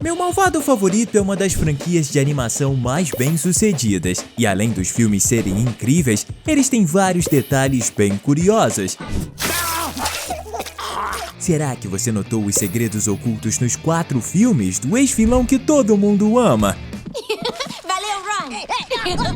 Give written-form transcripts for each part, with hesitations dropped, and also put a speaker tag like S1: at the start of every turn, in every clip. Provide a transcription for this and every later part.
S1: Meu Malvado Favorito é uma das franquias de animação mais bem-sucedidas, e além dos filmes serem incríveis, eles têm vários detalhes bem curiosos. Será que você notou os segredos ocultos nos 4 filmes do ex-vilão que todo mundo ama?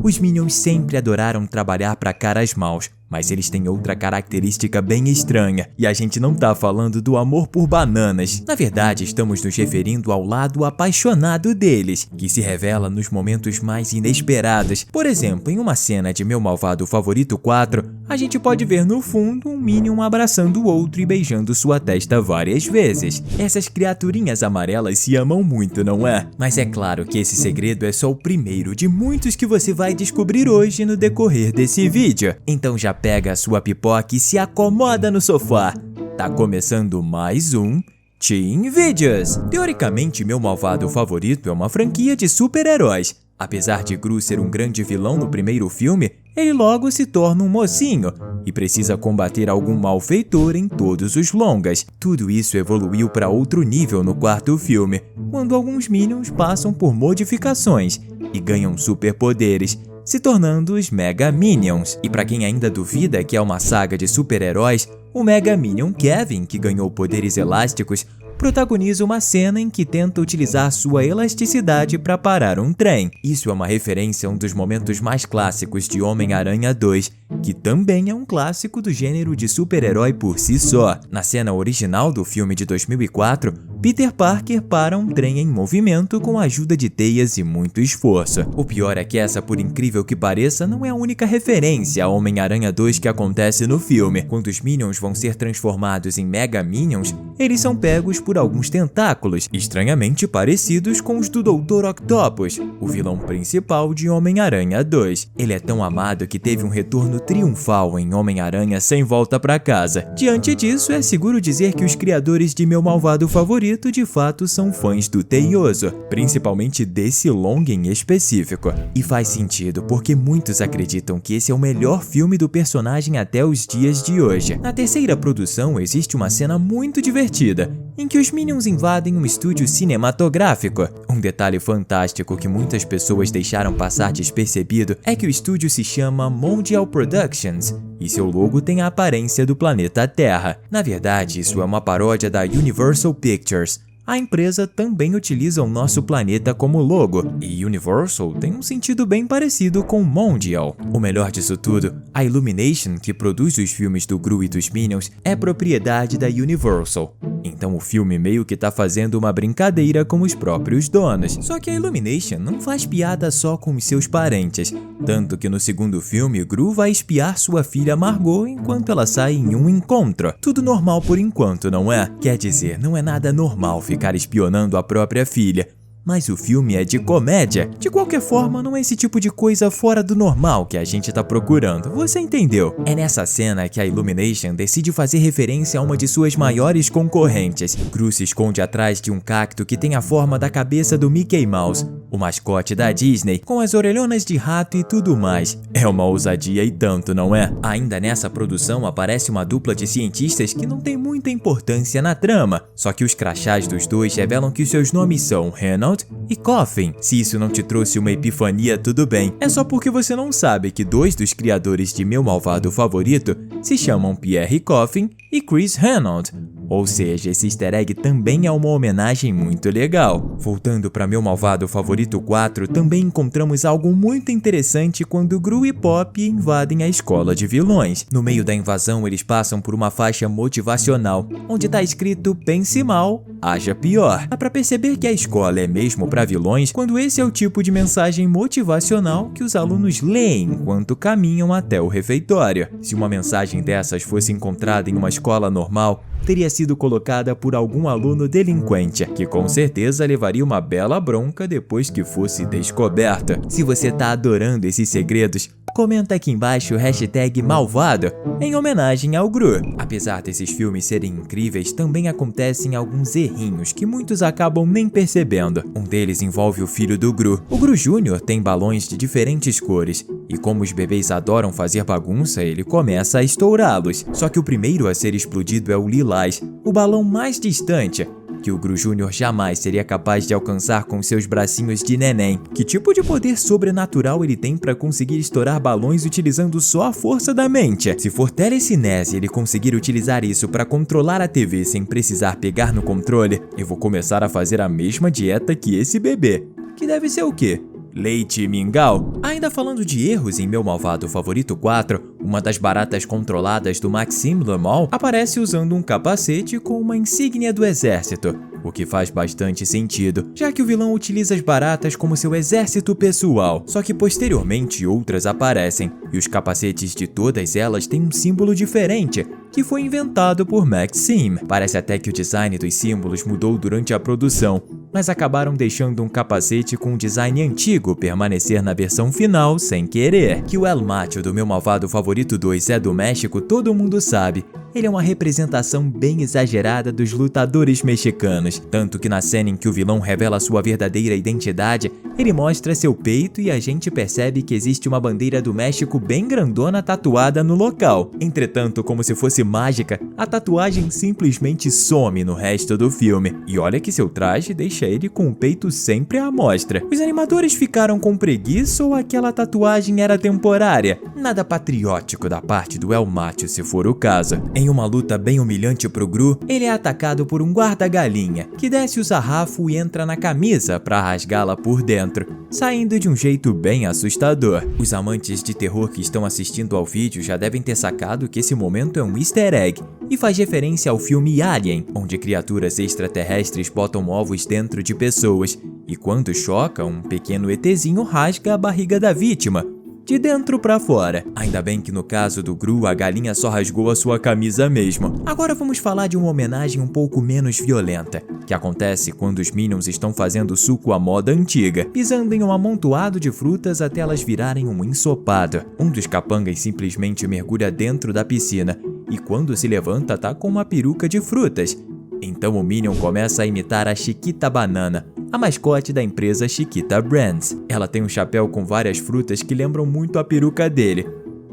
S1: Os Minions sempre adoraram trabalhar para caras maus, mas eles têm outra característica bem estranha, e a gente não tá falando do amor por bananas. Na verdade, estamos nos referindo ao lado apaixonado deles, que se revela nos momentos mais inesperados. Por exemplo, em uma cena de Meu Malvado Favorito 4, a gente pode ver no fundo um Minion abraçando o outro e beijando sua testa várias vezes. Essas criaturinhas amarelas se amam muito, não é? Mas é claro que esse segredo é só o primeiro de muitos que você vai descobrir hoje no decorrer desse vídeo. Então já pega a sua pipoca e se acomoda no sofá. Tá começando mais um Teen Videos. Teoricamente, Meu Malvado Favorito é uma franquia de super-heróis. Apesar de Gru ser um grande vilão no primeiro filme, ele logo se torna um mocinho e precisa combater algum malfeitor em todos os longas. Tudo isso evoluiu para outro nível no 4º filme, quando alguns Minions passam por modificações e ganham superpoderes, se tornando os Mega Minions. E para quem ainda duvida que é uma saga de super-heróis, o Mega Minion Kevin, que ganhou poderes elásticos, protagoniza uma cena em que tenta utilizar sua elasticidade para parar um trem. Isso é uma referência a um dos momentos mais clássicos de Homem-Aranha 2, que também é um clássico do gênero de super-herói por si só. Na cena original do filme de 2004, Peter Parker para um trem em movimento com a ajuda de teias e muito esforço. O pior é que essa, por incrível que pareça, não é a única referência a Homem-Aranha 2 que acontece no filme. Quando os Minions vão ser transformados em Mega Minions, eles são pegos por alguns tentáculos, estranhamente parecidos com os do Dr. Octopus, o vilão principal de Homem-Aranha 2. Ele é tão amado que teve um retorno triunfal em Homem-Aranha Sem Volta pra Casa. Diante disso, é seguro dizer que os criadores de Meu Malvado Favorito de fato são fãs do Teioso, principalmente desse longa em específico. E faz sentido, porque muitos acreditam que esse é o melhor filme do personagem até os dias de hoje. Na terceira produção existe uma cena muito divertida, em que os Minions invadem um estúdio cinematográfico. Um detalhe fantástico que muitas pessoas deixaram passar despercebido é que o estúdio se chama Mondial Productions e seu logo tem a aparência do planeta Terra. Na verdade, isso é uma paródia da Universal Pictures. A empresa também utiliza o nosso planeta como logo, e Universal tem um sentido bem parecido com Mondial. O melhor disso tudo, a Illumination, que produz os filmes do Gru e dos Minions, é propriedade da Universal. Então o filme meio que tá fazendo uma brincadeira com os próprios donos. Só que a Illumination não faz piada só com os seus parentes, tanto que no segundo filme, Gru vai espiar sua filha Margot enquanto ela sai em um encontro. Tudo normal por enquanto, não é? Quer dizer, não é nada normal ficar espionando a própria filha. Mas o filme é de comédia. De qualquer forma, não é esse tipo de coisa fora do normal que a gente tá procurando, você entendeu? É nessa cena que a Illumination decide fazer referência a uma de suas maiores concorrentes. Gru se esconde atrás de um cacto que tem a forma da cabeça do Mickey Mouse, o mascote da Disney, com as orelhonas de rato e tudo mais. É uma ousadia e tanto, não é? Ainda nessa produção aparece uma dupla de cientistas que não tem muita importância na trama, só que os crachás dos dois revelam que seus nomes são Reynolds e Coffin. Se isso não te trouxe uma epifania, tudo bem. É só porque você não sabe que 2 dos criadores de Meu Malvado Favorito se chamam Pierre Coffin e Chris Reynolds. Ou seja, esse easter egg também é uma homenagem muito legal. Voltando para Meu Malvado Favorito 4, também encontramos algo muito interessante quando Gru e Pop invadem a escola de vilões. No meio da invasão, eles passam por uma faixa motivacional, onde tá escrito "Pense mal, haja pior". Dá pra perceber que a escola é mesmo para vilões quando esse é o tipo de mensagem motivacional que os alunos leem enquanto caminham até o refeitório. Se uma mensagem dessas fosse encontrada em uma escola normal, teria sido colocada por algum aluno delinquente, que com certeza levaria uma bela bronca depois que fosse descoberta. Se você tá adorando esses segredos, comenta aqui embaixo o hashtag malvado, em homenagem ao Gru. Apesar desses filmes serem incríveis, também acontecem alguns errinhos que muitos acabam nem percebendo. Um deles envolve o filho do Gru. O Gru Jr. tem balões de diferentes cores, e como os bebês adoram fazer bagunça, ele começa a estourá-los. Só que o primeiro a ser explodido é o lilás, o balão mais distante, que que o Gru Jr. jamais seria capaz de alcançar com seus bracinhos de neném. Que tipo de poder sobrenatural ele tem para conseguir estourar balões utilizando só a força da mente? Se for telecinese e ele conseguir utilizar isso para controlar a TV sem precisar pegar no controle, eu vou começar a fazer a mesma dieta que esse bebê. Que deve ser o quê? Leite e mingau? Ainda falando de erros em Meu Malvado Favorito 4, uma das baratas controladas do Maxime Le Mal aparece usando um capacete com uma insígnia do exército, o que faz bastante sentido, já que o vilão utiliza as baratas como seu exército pessoal, só que posteriormente outras aparecem, e os capacetes de todas elas têm um símbolo diferente, que foi inventado por Maxime. Parece até que o design dos símbolos mudou durante a produção, mas acabaram deixando um capacete com um design antigo permanecer na versão final sem querer. Que o El Macho do Meu Malvado Favorito 2 é do México, todo mundo sabe. Ele é uma representação bem exagerada dos lutadores mexicanos, tanto que na cena em que o vilão revela sua verdadeira identidade, ele mostra seu peito e a gente percebe que existe uma bandeira do México bem grandona tatuada no local. Entretanto, como se fosse mágica, a tatuagem simplesmente some no resto do filme. E olha que seu traje deixa ele com o peito sempre à mostra. Os animadores ficaram com preguiça ou aquela tatuagem era temporária? Nada patriótico da parte do El Macho, se for o caso. Em uma luta bem humilhante pro Gru, ele é atacado por um guarda-galinha, que desce o sarrafo e entra na camisa pra rasgá-la por dentro, saindo de um jeito bem assustador. Os amantes de terror que estão assistindo ao vídeo já devem ter sacado que esse momento é um easter egg, e faz referência ao filme Alien, onde criaturas extraterrestres botam ovos dentro de pessoas, e quando choca, um pequeno ETzinho rasga a barriga da vítima, de dentro pra fora. Ainda bem que no caso do Gru, a galinha só rasgou a sua camisa mesmo. Agora vamos falar de uma homenagem um pouco menos violenta, que acontece quando os Minions estão fazendo suco à moda antiga, pisando em um amontoado de frutas até elas virarem um ensopado. Um dos capangas simplesmente mergulha dentro da piscina, e quando se levanta tá com uma peruca de frutas. Então o Minion começa a imitar a Chiquita Banana, a mascote da empresa Chiquita Brands. Ela tem um chapéu com várias frutas que lembram muito a peruca dele.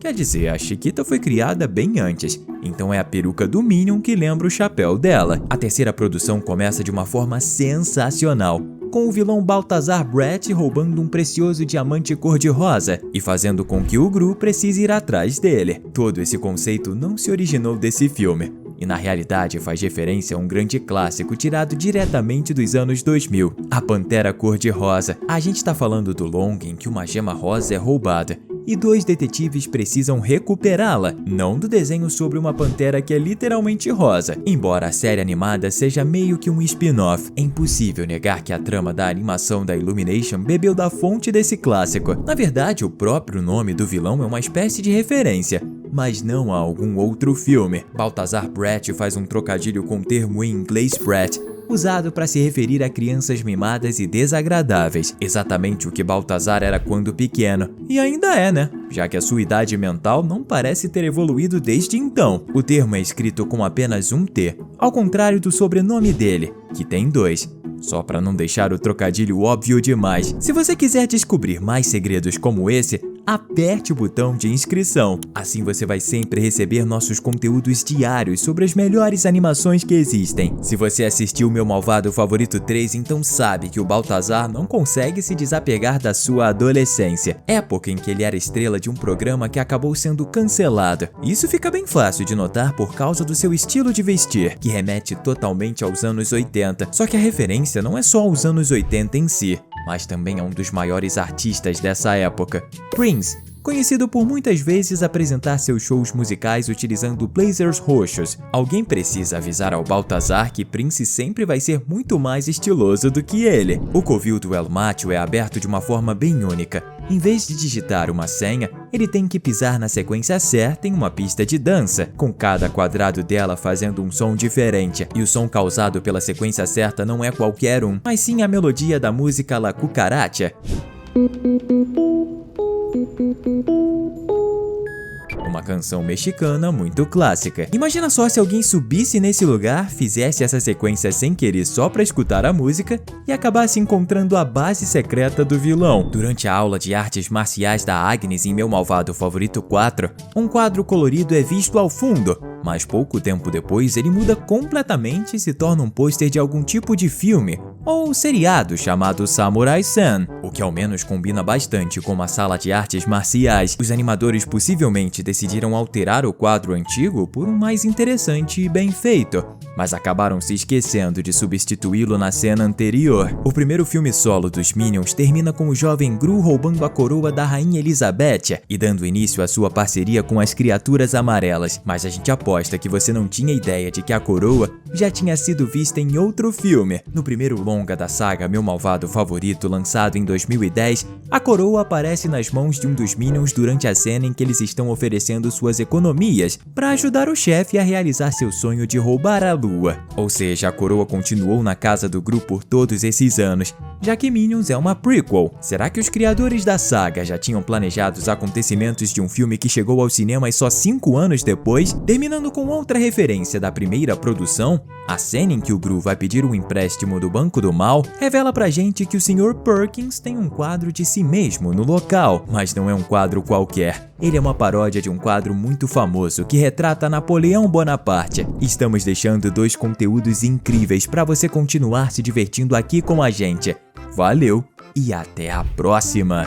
S1: Quer dizer, a Chiquita foi criada bem antes, então é a peruca do Minion que lembra o chapéu dela. A terceira produção começa de uma forma sensacional, com o vilão Balthazar Brett roubando um precioso diamante cor-de-rosa e fazendo com que o Gru precise ir atrás dele. Todo esse conceito não se originou desse filme, e na realidade faz referência a um grande clássico tirado diretamente dos anos 2000, A Pantera Cor-de-Rosa. A gente tá falando do longa em que uma gema rosa é roubada, e dois detetives precisam recuperá-la, não do desenho sobre uma pantera que é literalmente rosa. Embora a série animada seja meio que um spin-off, é impossível negar que a trama da animação da Illumination bebeu da fonte desse clássico. Na verdade, o próprio nome do vilão é uma espécie de referência, mas não a algum outro filme. Balthazar Brett faz um trocadilho com o termo em inglês brat, usado para se referir a crianças mimadas e desagradáveis, exatamente o que Balthazar era quando pequeno, e ainda é, né? Já que a sua idade mental não parece ter evoluído desde então. O termo é escrito com apenas um T, ao contrário do sobrenome dele, que tem dois. Só para não deixar o trocadilho óbvio demais. Se você quiser descobrir mais segredos como esse, aperte o botão de inscrição. Assim você vai sempre receber nossos conteúdos diários sobre as melhores animações que existem. Se você assistiu Meu Malvado Favorito 3, então sabe que o Balthazar não consegue se desapegar da sua adolescência, época em que ele era estrela de um programa que acabou sendo cancelado. Isso fica bem fácil de notar por causa do seu estilo de vestir, que remete totalmente aos anos 80. Só que a referência não é só aos anos 80 em si, mas também é um dos maiores artistas dessa época, Prince, conhecido por muitas vezes apresentar seus shows musicais utilizando blazers roxos. Alguém precisa avisar ao Balthazar que Prince sempre vai ser muito mais estiloso do que ele. O covil do El Macho é aberto de uma forma bem única. Em vez de digitar uma senha, ele tem que pisar na sequência certa em uma pista de dança, com cada quadrado dela fazendo um som diferente. E o som causado pela sequência certa não é qualquer um, mas sim a melodia da música La Cucaracha, uma canção mexicana muito clássica. Imagina só se alguém subisse nesse lugar, fizesse essa sequência sem querer só pra escutar a música e acabasse encontrando a base secreta do vilão. Durante a aula de artes marciais da Agnes em Meu Malvado Favorito 4, um quadro colorido é visto ao fundo, mas pouco tempo depois ele muda completamente e se torna um pôster de algum tipo de filme ou seriado chamado Samurai Sun, o que ao menos combina bastante com uma sala de artes marciais. Os animadores possivelmente decidiram alterar o quadro antigo por um mais interessante e bem feito, mas acabaram se esquecendo de substituí-lo na cena anterior. O primeiro filme solo dos Minions termina com o jovem Gru roubando a coroa da Rainha Elizabeth e dando início à sua parceria com as criaturas amarelas, mas a gente aposta que você não tinha ideia de que a coroa já tinha sido vista em outro filme. No primeiro longa da saga Meu Malvado Favorito, lançado em 2010, a coroa aparece nas mãos de um dos Minions durante a cena em que eles estão oferecendo suas economias para ajudar o chefe a realizar seu sonho de roubar a lua. Ou seja, a coroa continuou na casa do Gru por todos esses anos, já que Minions é uma prequel. Será que os criadores da saga já tinham planejado os acontecimentos de um filme que chegou aos cinemas só 5 anos depois? Terminando com outra referência da primeira produção, a cena em que o Gru vai pedir um empréstimo do Banco do Mal revela pra gente que o Sr. Perkins tem um quadro de si mesmo no local, mas não é um quadro qualquer. Ele é uma paródia de um quadro muito famoso que retrata Napoleão Bonaparte. Estamos deixando 2 conteúdos incríveis para você continuar se divertindo aqui com a gente. Valeu e até a próxima!